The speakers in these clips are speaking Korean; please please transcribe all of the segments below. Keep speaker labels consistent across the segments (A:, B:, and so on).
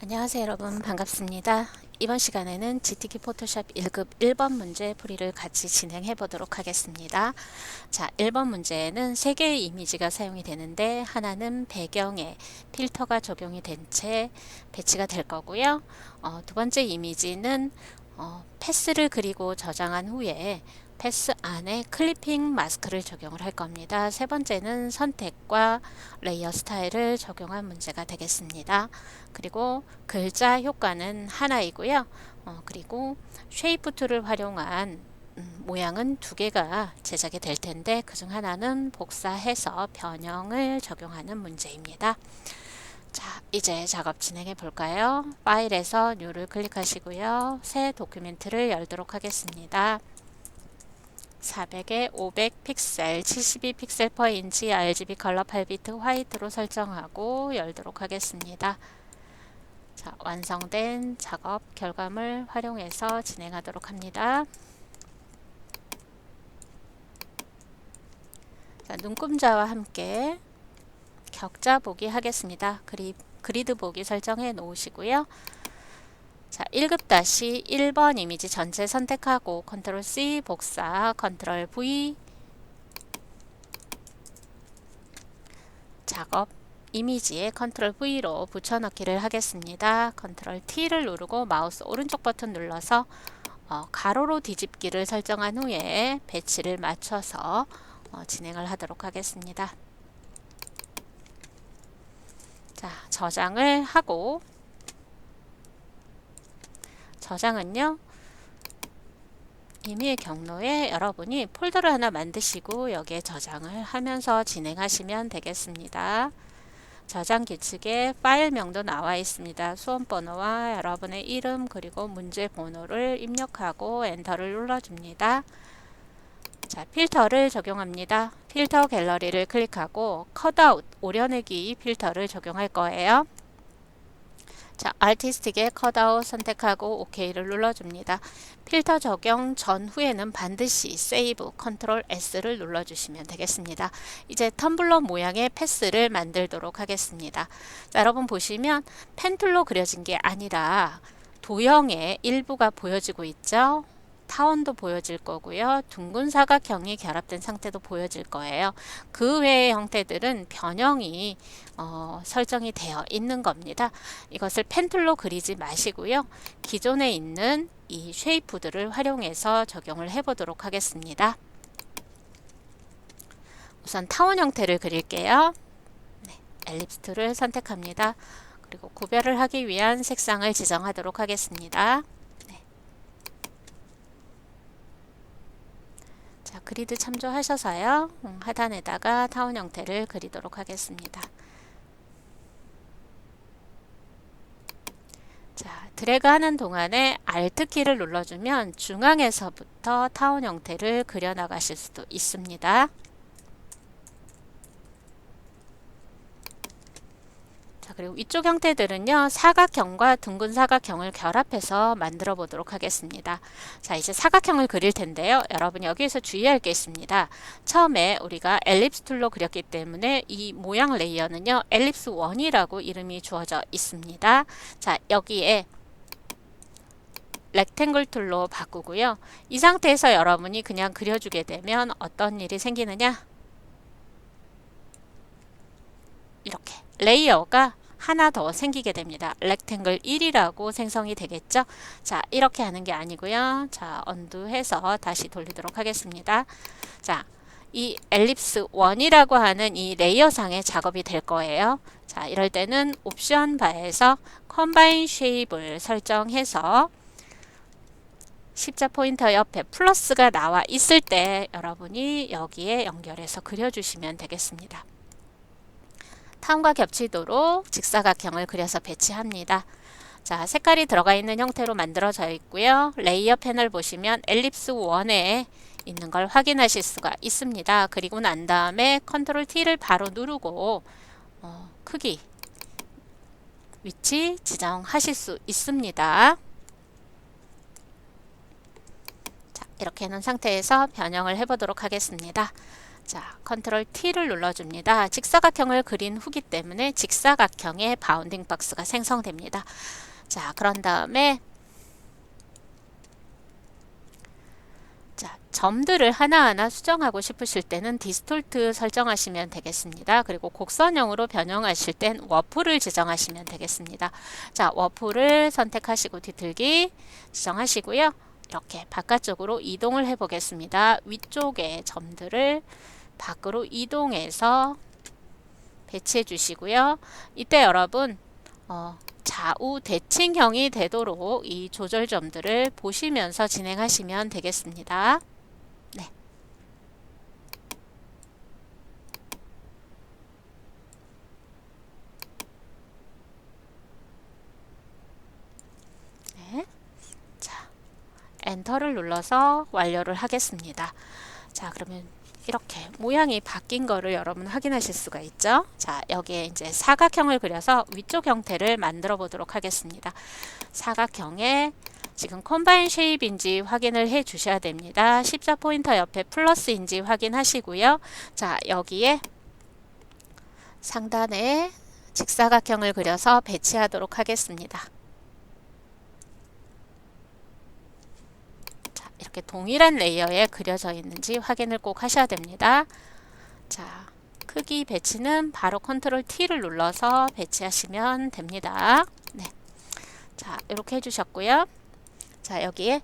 A: 안녕하세요 여러분, 반갑습니다. 이번 시간에는 GTK 포토샵 1급 1번 문제 풀이를 같이 진행해 보도록 하겠습니다. 자, 1번 문제에는 3개의 이미지가 사용이 되는데 하나는 배경에 필터가 적용이 된 채 배치가 될 거고요. 두 번째 이미지는 패스를 그리고 저장한 후에 패스 안에 클리핑 마스크를 적용을 할 겁니다. 세 번째는 선택과 레이어 스타일을 적용한 문제가 되겠습니다. 그리고 글자 효과는 하나이고요. 그리고 쉐이프 툴을 활용한 모양은 2개가 제작이 될 텐데 그중 하나는 복사해서 변형을 적용하는 문제입니다. 자, 이제 작업 진행해 볼까요? 파일에서 뉴를 클릭하시고요. 새 도큐멘트를 열도록 하겠습니다. 400에 500 픽셀, 72 픽셀 per 인치 RGB 컬러 8비트 화이트로 설정하고 열도록 하겠습니다. 자, 완성된 작업 결과물 활용해서 진행하도록 합니다. 자, 눈금자와 함께 격자 보기 하겠습니다. 그리드 보기 설정해 놓으시고요. 자, 1급-1번 이미지 전체 선택하고 컨트롤 C 복사, 컨트롤 V 작업 이미지에 컨트롤 V로 붙여넣기를 하겠습니다. 컨트롤 T를 누르고 마우스 오른쪽 버튼 눌러서 가로로 뒤집기를 설정한 후에 배치를 맞춰서 진행을 하도록 하겠습니다. 자, 저장을 하고 저장은요, 이메일 경로에 여러분이 폴더를 하나 만드시고 여기에 저장을 하면서 진행하시면 되겠습니다. 저장 규칙에 파일명도 나와 있습니다. 수험번호와 여러분의 이름 그리고 문제 번호를 입력하고 엔터를 눌러줍니다. 자, 필터를 적용합니다. 필터 갤러리를 클릭하고 컷아웃, 오려내기 필터를 적용할 거예요. 자, 아티스틱의 컷아웃 선택하고 OK를 눌러줍니다. 필터 적용 전후에는 반드시 세이브, 컨트롤 S를 눌러주시면 되겠습니다. 이제 텀블러 모양의 패스를 만들도록 하겠습니다. 자, 여러분 보시면 펜툴로 그려진 게 아니라 도형의 일부가 보여지고 있죠. 타원도 보여질 거고요. 둥근 사각형이 결합된 상태도 보여질 거예요. 그 외의 형태들은 변형이 설정이 되어 있는 겁니다. 이것을 펜툴로 그리지 마시고요. 기존에 있는 이 쉐이프들을 활용해서 적용을 해 보도록 하겠습니다. 우선 타원 형태를 그릴게요. 네, 엘립스 툴을 선택합니다. 그리고 구별을 하기 위한 색상을 지정하도록 하겠습니다. 자, 그리드 참조하셔서요. 하단에다가 타원 형태를 그리도록 하겠습니다. 자, 드래그 하는 동안에 Alt 키를 눌러주면 중앙에서부터 타원 형태를 그려나가실 수도 있습니다. 자, 그리고 위쪽 형태들은요, 사각형과 둥근 사각형을 결합해서 만들어 보도록 하겠습니다. 자, 이제 사각형을 그릴 텐데요. 여러분 여기에서 주의할 게 있습니다. 처음에 우리가 엘립스 툴로 그렸기 때문에 이 모양 레이어는요, 엘립스 1이라고 이름이 주어져 있습니다. 자, 여기에 렉탱글 툴로 바꾸고요. 이 상태에서 여러분이 그냥 그려주게 되면 어떤 일이 생기느냐? 이렇게 레이어가 하나 더 생기게 됩니다. 렉탱글 1이라고 생성이 되겠죠. 자, 이렇게 하는 게 아니고요. 자, 언두해서 다시 돌리도록 하겠습니다. 자, 이 엘립스 1이라고 하는 이 레이어상의 작업이 될 거예요. 자, 이럴 때는 옵션 바에서 컴바인 쉐입을 설정해서 십자 포인터 옆에 플러스가 나와 있을 때 여러분이 여기에 연결해서 그려주시면 되겠습니다. 타원과 겹치도록 직사각형을 그려서 배치합니다. 자, 색깔이 들어가 있는 형태로 만들어져 있고요. 레이어 패널 보시면 엘립스 1에 있는 걸 확인하실 수가 있습니다. 그리고 난 다음에 컨트롤 T를 바로 누르고 크기, 위치 지정하실 수 있습니다. 자, 이렇게 해놓은 상태에서 변형을 해보도록 하겠습니다. 자, 컨트롤 T를 눌러줍니다. 직사각형을 그린 후기 때문에 직사각형의 바운딩 박스가 생성됩니다. 자, 그런 다음에 자, 점들을 하나하나 수정하고 싶으실 때는 디스톨트 설정하시면 되겠습니다. 그리고 곡선형으로 변형하실 땐 워프를 지정하시면 되겠습니다. 자, 워프를 선택하시고 뒤틀기 지정하시고요. 이렇게 바깥쪽으로 이동을 해 보겠습니다. 위쪽에 점들을 밖으로 이동해서 배치해 주시고요. 이때 여러분 좌우 대칭형이 되도록 이 조절점들을 보시면서 진행하시면 되겠습니다. 네. 네. 자, 엔터를 눌러서 완료를 하겠습니다. 자, 그러면 이렇게 모양이 바뀐 거를 여러분 확인하실 수가 있죠. 자, 여기에 이제 사각형을 그려서 위쪽 형태를 만들어 보도록 하겠습니다. 사각형에 지금 컴바인 쉐입인지 확인을 해 주셔야 됩니다. 십자 포인터 옆에 플러스인지 확인하시고요. 자, 여기에 상단에 직사각형을 그려서 배치하도록 하겠습니다. 이렇게 동일한 레이어에 그려져 있는지 확인을 꼭 하셔야 됩니다. 자, 크기 배치는 바로 컨트롤 T를 눌러서 배치하시면 됩니다. 네. 자, 이렇게 해주셨고요. 자, 여기에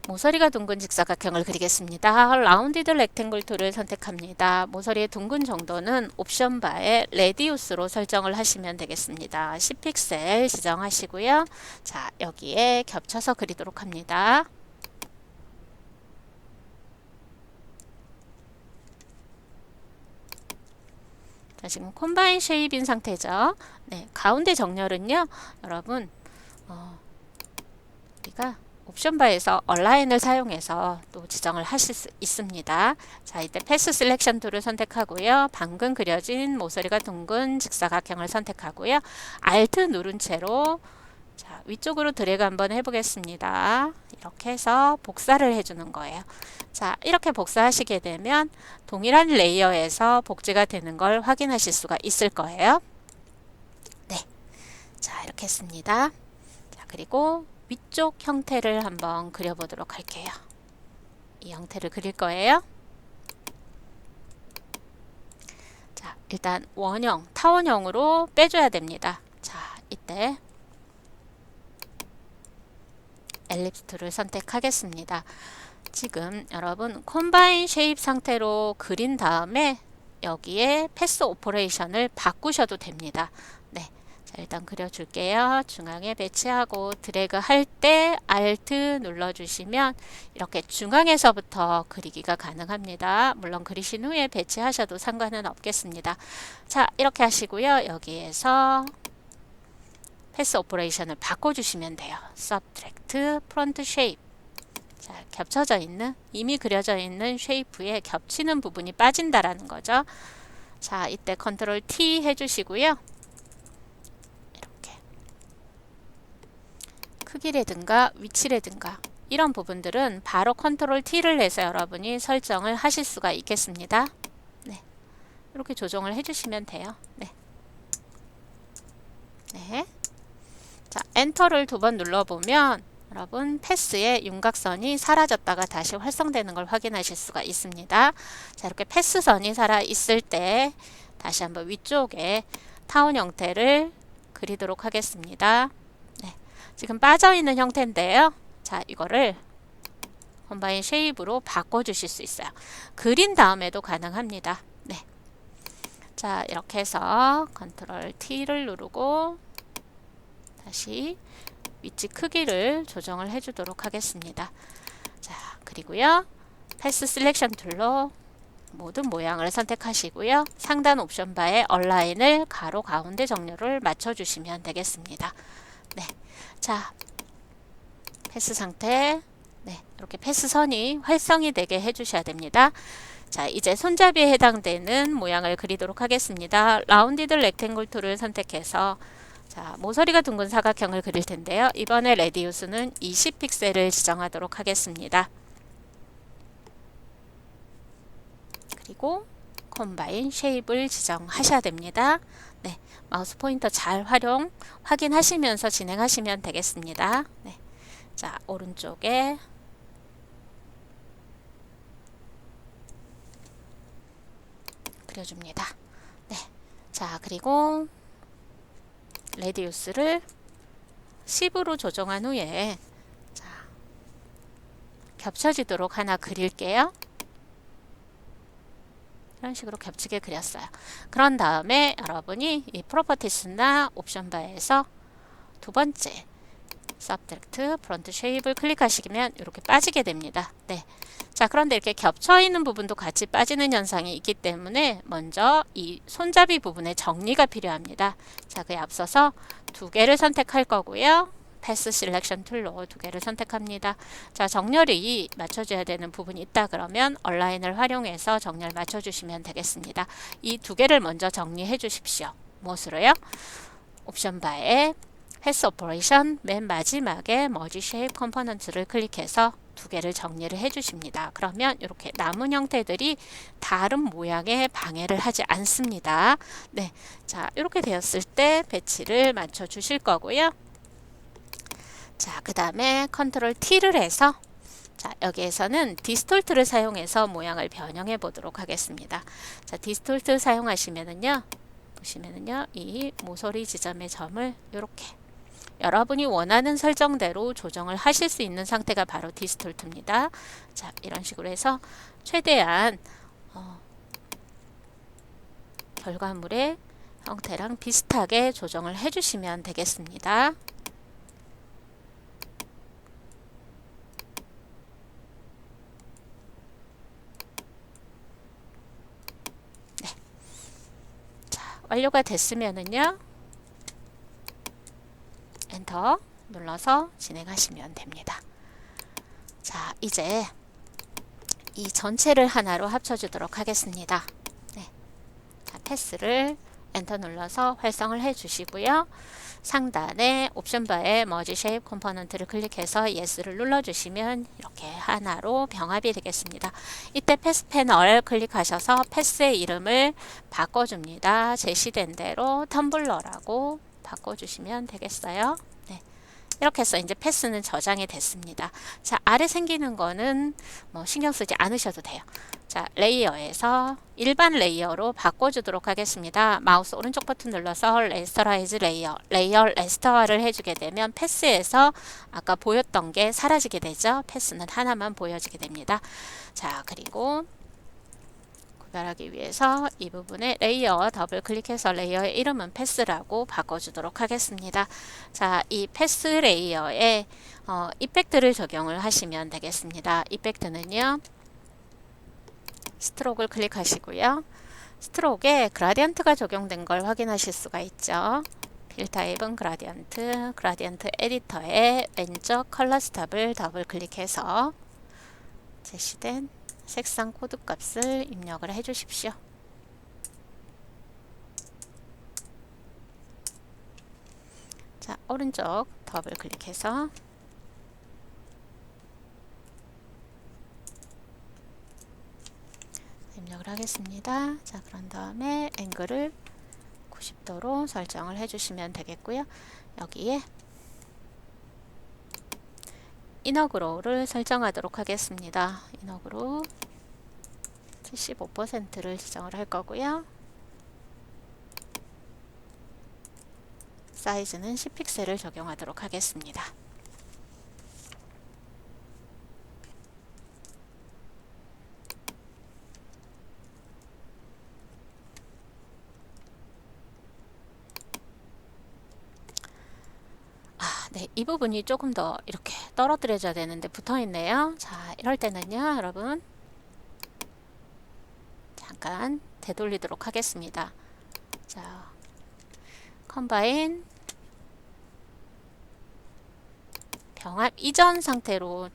A: 모서리가 둥근 직사각형을 그리겠습니다. 라운디드 렉탱글 툴을 선택합니다. 모서리의 둥근 정도는 옵션 바에 레디우스로 설정을 하시면 되겠습니다. 10픽셀 지정하시고요. 자, 여기에 겹쳐서 그리도록 합니다. 자, 지금 콤바인 쉐입인 상태죠. 네, 가운데 정렬은요, 여러분, 우리가 옵션 바에서 얼라인을 사용해서 또 지정을 하실 수 있습니다. 자, 이때 패스 셀렉션 툴을 선택하고요. 방금 그려진 모서리가 둥근 직사각형을 선택하고요. Alt 누른 채로 자, 위쪽으로 드래그 한번 해보겠습니다. 이렇게 해서 복사를 해주는 거예요. 자, 이렇게 복사하시게 되면 동일한 레이어에서 복제가 되는 걸 확인하실 수가 있을 거예요. 네. 자, 이렇게 했습니다. 자, 그리고 위쪽 형태를 한번 그려보도록 할게요. 이 형태를 그릴 거예요. 자, 일단 원형, 타원형으로 빼줘야 됩니다. 자, 이때 엘립스 툴을 선택하겠습니다. 지금 여러분 콤바인 쉐입 상태로 그린 다음에 여기에 패스 오퍼레이션을 바꾸셔도 됩니다. 네, 자, 일단 그려줄게요. 중앙에 배치하고 드래그 할 때 Alt 눌러주시면 이렇게 중앙에서부터 그리기가 가능합니다. 물론 그리신 후에 배치하셔도 상관은 없겠습니다. 자, 이렇게 하시고요. 여기에서 패스 오퍼레이션을 바꿔주시면 돼요. Subtract Front Shape. 자, 겹쳐져 있는, 이미 그려져 있는 쉐이프에 겹치는 부분이 빠진다라는 거죠. 자, 이때 컨트롤 T 해주시고요. 이렇게 크기라든가 위치라든가 이런 부분들은 바로 컨트롤 T를 해서 여러분이 설정을 하실 수가 있겠습니다. 네, 이렇게 조정을 해주시면 돼요. 네. 네. 자, 엔터를 두 번 눌러보면 여러분 패스의 윤곽선이 사라졌다가 다시 활성되는 걸 확인하실 수가 있습니다. 자, 이렇게 패스선이 살아 있을 때 다시 한번 위쪽에 타운 형태를 그리도록 하겠습니다. 네, 지금 빠져있는 형태인데요. 자, 이거를 컴바인 쉐입으로 바꿔주실 수 있어요. 그린 다음에도 가능합니다. 네. 자, 이렇게 해서 컨트롤 T를 누르고 다시 위치 크기를 조정을 해주도록 하겠습니다. 자, 그리고요. 패스 셀렉션 툴로 모든 모양을 선택하시고요. 상단 옵션 바에 얼라인을 가로 가운데 정렬을 맞춰주시면 되겠습니다. 네, 자, 패스 상태, 네, 이렇게 패스선이 활성이 되게 해주셔야 됩니다. 자, 이제 손잡이에 해당되는 모양을 그리도록 하겠습니다. 라운디드 렉탱글 툴을 선택해서 자, 모서리가 둥근 사각형을 그릴 텐데요. 이번에 레디우스는 20픽셀을 지정하도록 하겠습니다. 그리고 컴바인 쉐입을 지정하셔야 됩니다. 네, 마우스 포인터 잘 확인하시면서 진행하시면 되겠습니다. 네, 자, 오른쪽에 그려줍니다. 네, 자, 그리고 레디우스를 10으로 조정한 후에 자, 겹쳐지도록 하나 그릴게요. 이런 식으로 겹치게 그렸어요. 그런 다음에 여러분이 이 프로퍼티스나 옵션 바에서 두 번째 서브젝트 프론트 쉐입을 클릭하시면 이렇게 빠지게 됩니다. 네. 자, 그런데 이렇게 겹쳐 있는 부분도 같이 빠지는 현상이 있기 때문에 먼저 이 손잡이 부분에 정리가 필요합니다. 자, 그에 앞서서 두 개를 선택할 거고요. 패스 셀렉션 툴로 두 개를 선택합니다. 자, 정렬이 맞춰줘야 되는 부분이 있다 그러면 얼라인을 활용해서 정렬 맞춰주시면 되겠습니다. 이 두 개를 먼저 정리해 주십시오. 무엇으로요? 옵션 바에 패스 오퍼레이션 맨 마지막에 머지 쉐입 컴포넌트를 클릭해서 두 개를 정리를 해 주십니다. 그러면 이렇게 남은 형태들이 다른 모양에 방해를 하지 않습니다. 네, 자, 이렇게 되었을 때 배치를 맞춰 주실 거고요. 자, 그 다음에 컨트롤 T를 해서 자, 여기에서는 디스톨트를 사용해서 모양을 변형해 보도록 하겠습니다. 자, 디스톨트 사용하시면은요, 보시면은요, 이 모서리 지점의 점을 이렇게 여러분이 원하는 설정대로 조정을 하실 수 있는 상태가 바로 디스톨트입니다. 자, 이런 식으로 해서 최대한 결과물의 형태랑 비슷하게 조정을 해주시면 되겠습니다. 네. 자, 완료가 됐으면은요, 엔터 눌러서 진행하시면 됩니다. 자, 이제 이 전체를 하나로 합쳐주도록 하겠습니다. 네. 자, 패스를 엔터 눌러서 활성을 해 주시고요. 상단에 옵션 바에 머지 쉐입 컴포넌트를 클릭해서 예스를 눌러주시면 이렇게 하나로 병합이 되겠습니다. 이때 패스 패널 클릭하셔서 패스의 이름을 바꿔줍니다. 제시된 대로 텀블러라고 바꿔주시면 되겠어요. 네. 이렇게 해서 이제 패스는 저장이 됐습니다. 자, 아래 생기는 거는 뭐 신경 쓰지 않으셔도 돼요. 자, 레이어에서 일반 레이어로 바꿔주도록 하겠습니다. 마우스 오른쪽 버튼 눌러서 레스터라이즈 레이어 레스터화를 해주게 되면 패스에서 아까 보였던 게 사라지게 되죠. 패스는 하나만 보여지게 됩니다. 자, 그리고 구별하기 위해서 이 부분에 레이어 더블 클릭해서 레이어의 이름은 패스라고 바꿔주도록 하겠습니다. 자, 이 패스 레이어에 이펙트를 적용을 하시면 되겠습니다. 이펙트는요, 스트로크를 클릭하시고요. 스트로크에 그라디언트가 적용된 걸 확인하실 수가 있죠. 필 타입은 그라디언트, 그라디언트 에디터에 왼쪽 컬러 스탑을 더블 클릭해서 제시된 색상 코드 값을 입력을 해 주십시오. 자, 오른쪽 더블 클릭해서 입력을 하겠습니다. 자, 그런 다음에 앵글을 90도로 설정을 해 주시면 되겠고요. 여기에 이너그로우를 설정하도록 하겠습니다. 이너그로우 75%를 지정을 할 거고요. 사이즈는 10픽셀을 적용하도록 하겠습니다. 네, 이 부분이 조금 더 이렇게 떨어뜨려져야 되는데 붙어 있네요. 자, 이럴 때는요, 여러분 잠깐 되돌리도록 하겠습니다. 자, 컴바인 병합 이전 상태로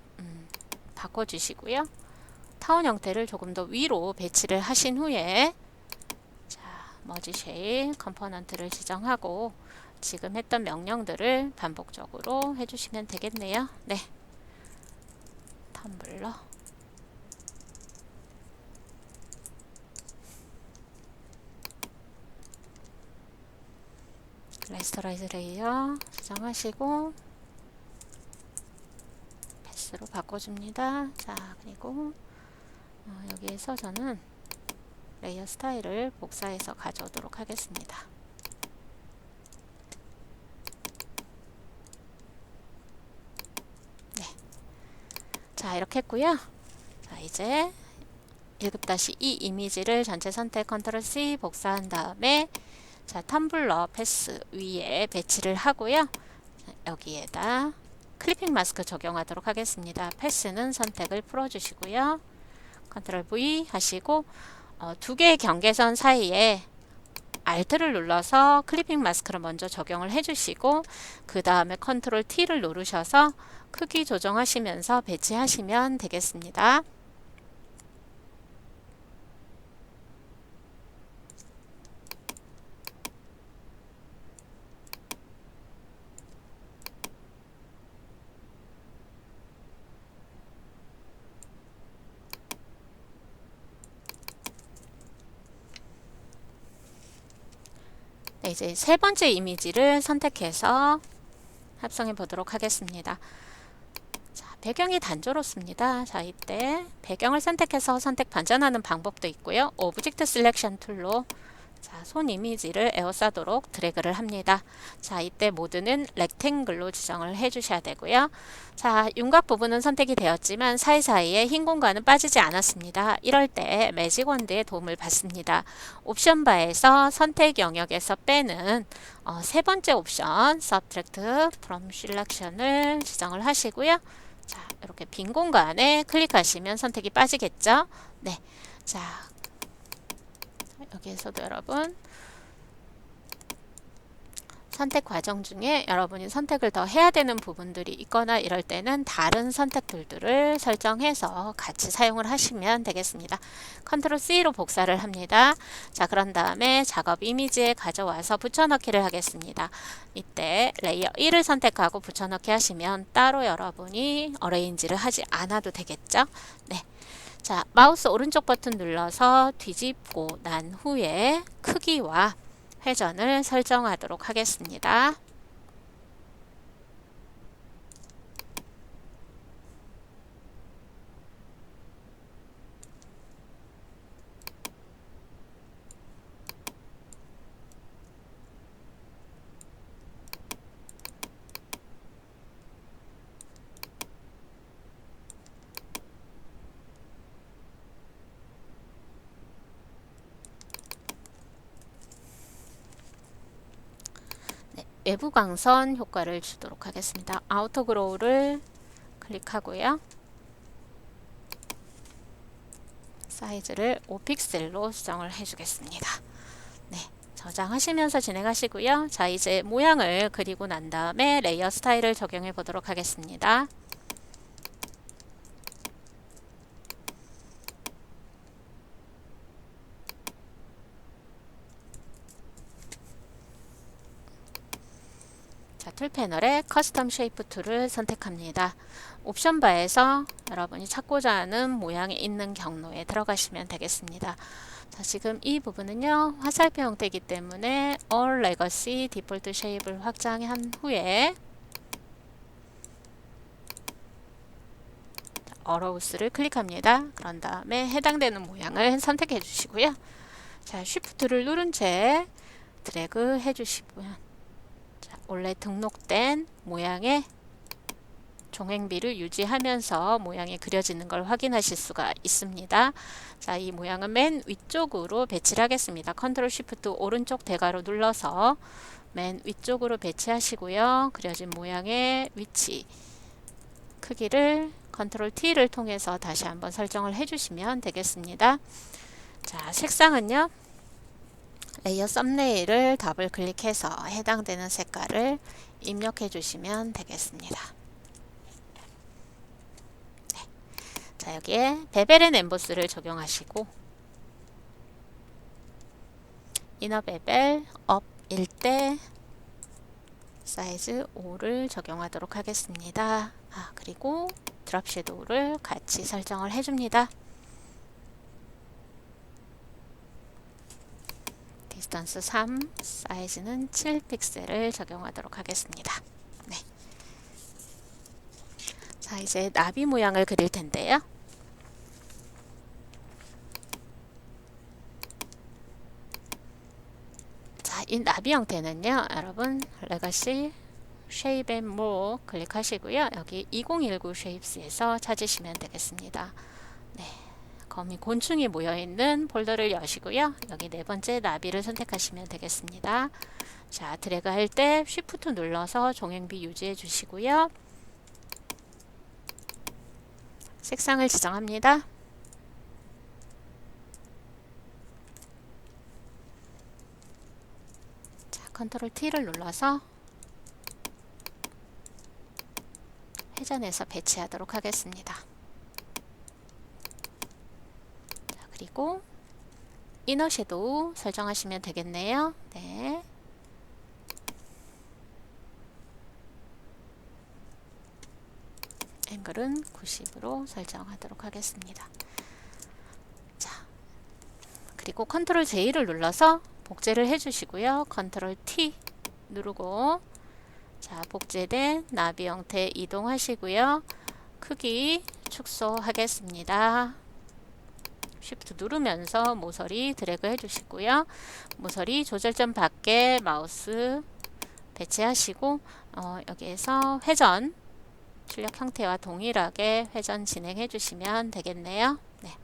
A: 바꿔주시고요. 타원 형태를 조금 더 위로 배치를 하신 후에 자, 머지 쉐입 컴포넌트를 지정하고 지금 했던 명령들을 반복적으로 해주시면 되겠네요. 네, 텀블러 레스터라이즈 레이어 지정하시고 패스로 바꿔줍니다. 자, 그리고 여기에서 저는 레이어 스타일을 복사해서 가져오도록 하겠습니다. 네. 자, 이렇게 했고요. 자, 이제 1급-2 이미지를 전체 선택 컨트롤 C 복사한 다음에 자, 텀블러 패스 위에 배치를 하고요. 여기에다 클리핑 마스크 적용하도록 하겠습니다. 패스는 선택을 풀어주시고요. 컨트롤 V 하시고 두 개의 경계선 사이에 Alt를 눌러서 클리핑 마스크를 먼저 적용을 해주시고 그 다음에 컨트롤 T를 누르셔서 크기 조정하시면서 배치하시면 되겠습니다. 네, 이제 세 번째 이미지를 선택해서 합성해 보도록 하겠습니다. 자, 배경이 단조롭습니다. 자, 이때 배경을 선택해서 선택 반전하는 방법도 있고요. 오브젝트 셀렉션 툴로 자, 손 이미지를 에워싸도록 드래그를 합니다. 자, 이때 모드는 렉탱글로 지정을 해주셔야 되고요. 자, 윤곽 부분은 선택이 되었지만 사이사이에 흰 공간은 빠지지 않았습니다. 이럴 때 매직 원드의 도움을 받습니다. 옵션 바에서 선택 영역에서 빼는 세 번째 옵션 Subtract from Selection을 지정을 하시고요. 자, 이렇게 빈 공간에 클릭하시면 선택이 빠지겠죠? 네. 자, 여기에서도 여러분 선택 과정 중에 여러분이 선택을 더 해야 되는 부분들이 있거나 이럴 때는 다른 선택 툴들을 설정해서 같이 사용을 하시면 되겠습니다. 컨트롤 C로 복사를 합니다. 자, 그런 다음에 작업 이미지에 가져와서 붙여넣기를 하겠습니다. 이때 레이어 1을 선택하고 붙여넣기 하시면 따로 여러분이 어레인지를 하지 않아도 되겠죠? 네. 자, 마우스 오른쪽 버튼 눌러서 뒤집고 난 후에 크기와 회전을 설정하도록 하겠습니다. 외부 광선 효과를 주도록 하겠습니다. 아우터 그로우를 클릭하고요. 사이즈를 5픽셀로 수정을 해주겠습니다. 네, 저장하시면서 진행하시고요. 자, 이제 모양을 그리고 난 다음에 레이어 스타일을 적용해 보도록 하겠습니다. 자, 툴 패널에 커스텀 쉐이프 툴을 선택합니다. 옵션 바에서 여러분이 찾고자 하는 모양이 있는 경로에 들어가시면 되겠습니다. 자, 지금 이 부분은요, 화살표 형태이기 때문에 All Legacy 디폴트 쉐입을 확장한 후에 어로우스를 클릭합니다. 그런 다음에 해당되는 모양을 선택해 주시고요. 자, Shift를 누른 채 드래그 해 주시고요. 원래 등록된 모양의 종횡비를 유지하면서 모양이 그려지는 걸 확인하실 수가 있습니다. 자, 이 모양은 맨 위쪽으로 배치를 하겠습니다. 컨트롤 쉬프트 오른쪽 대괄호 눌러서 맨 위쪽으로 배치하시고요. 그려진 모양의 위치, 크기를 컨트롤 T를 통해서 다시 한번 설정을 해주시면 되겠습니다. 자, 색상은요. 레이어 썸네일을 더블 클릭해서 해당되는 색깔을 입력해 주시면 되겠습니다. 네. 자, 여기에 베벨 앤 엠보스를 적용하시고 이너 베벨 업일 때 사이즈 5를 적용하도록 하겠습니다. 그리고 드롭 섀도우를 같이 설정을 해줍니다. 디스턴스 3, 사이즈는 7픽셀을 적용하도록 하겠습니다. 네. 자, 이제 나비 모양을 그릴 텐데요. 자, 이 나비 형태는요, 여러분, 레거시 쉐입 앤 모 클릭하시고요. 여기 2019 쉐입스에서 찾으시면 되겠습니다. 네. 거미 곤충이 모여있는 폴더를 여시고요. 여기 네 번째 나비를 선택하시면 되겠습니다. 자, 드래그 할 때 쉬프트 눌러서 종횡비 유지해 주시고요. 색상을 지정합니다. 자, 컨트롤 T를 눌러서 회전해서 배치하도록 하겠습니다. 자, 그리고 이너 섀도우 설정하시면 되겠네요. 네. 앵글은 90으로 설정하도록 하겠습니다. 자, 그리고 컨트롤 J를 눌러서 복제를 해주시고요. 컨트롤 T 누르고, 자, 복제된 나비 형태 이동하시고요. 크기 축소하겠습니다. 쉬프트 누르면서 모서리 드래그 해주시고요. 모서리 조절점 밖에 마우스 배치하시고, 여기에서 회전 출력 형태와 동일하게 회전 진행해 주시면 되겠네요. 네.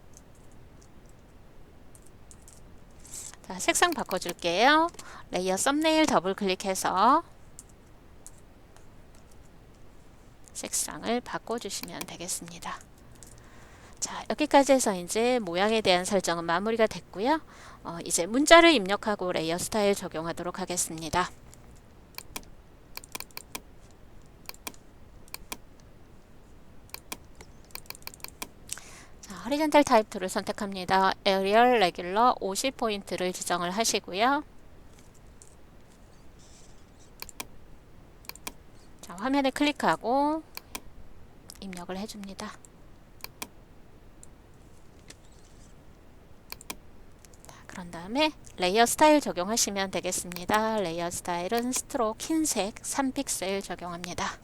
A: 자, 색상 바꿔줄게요. 레이어 썸네일 더블 클릭해서 색상을 바꿔주시면 되겠습니다. 자, 여기까지 해서 이제 모양에 대한 설정은 마무리가 됐고요. 이제 문자를 입력하고 레이어 스타일 적용하도록 하겠습니다. 허리젠탈 타입 툴을 선택합니다. 에리얼 레귤러 50포인트를 지정을 하시고요. 자, 화면에 클릭하고 입력을 해줍니다. 자, 그런 다음에 레이어 스타일 적용하시면 되겠습니다. 레이어 스타일은 스트로크 흰색 3픽셀 적용합니다.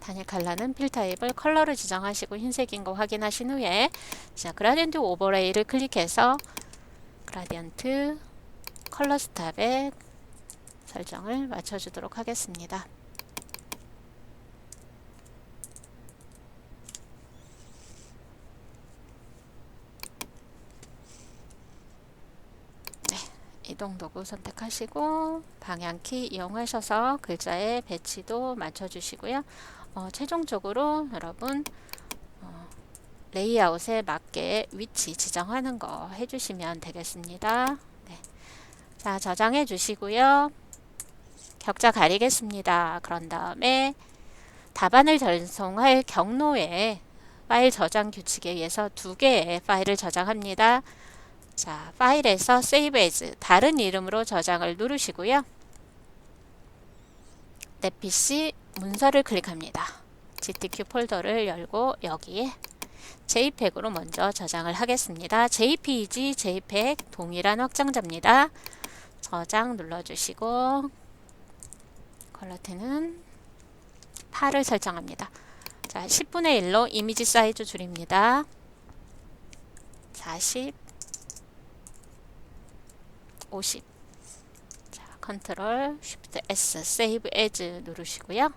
A: 단일 컬러는 필 타입을 컬러를 지정하시고 흰색인 거 확인하신 후에, 자, 그라디언트 오버레이를 클릭해서 그라디언트 컬러 스탑에 설정을 맞춰주도록 하겠습니다. 네, 이동 도구 선택하시고 방향키 이용하셔서 글자의 배치도 맞춰주시고요. 최종적으로 여러분 레이아웃에 맞게 위치 지정하는 거 해주시면 되겠습니다. 네. 자, 저장해 주시고요. 격자 가리겠습니다. 그런 다음에 답안을 전송할 경로에 파일 저장 규칙에 의해서 2개의 파일을 저장합니다. 자, 파일에서 Save as 다른 이름으로 저장을 누르시고요. 내 PC 문서를 클릭합니다. GTQ 폴더를 열고 여기에 JPEG으로 먼저 저장을 하겠습니다. JPEG, JPEG 동일한 확장자입니다. 저장 눌러주시고 퀄리티는 8을 설정합니다. 자, 10분의 1로 이미지 사이즈 줄입니다. 40, 50. 자, 컨트롤 쉬프트 S 세이브 에즈 누르시고요.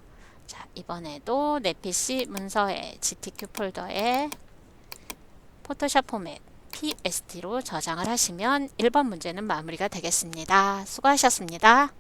A: 자, 이번에도 내 PC 문서에 GTQ 폴더에 포토샵 포맷 PST로 저장을 하시면 1번 문제는 마무리가 되겠습니다. 수고하셨습니다.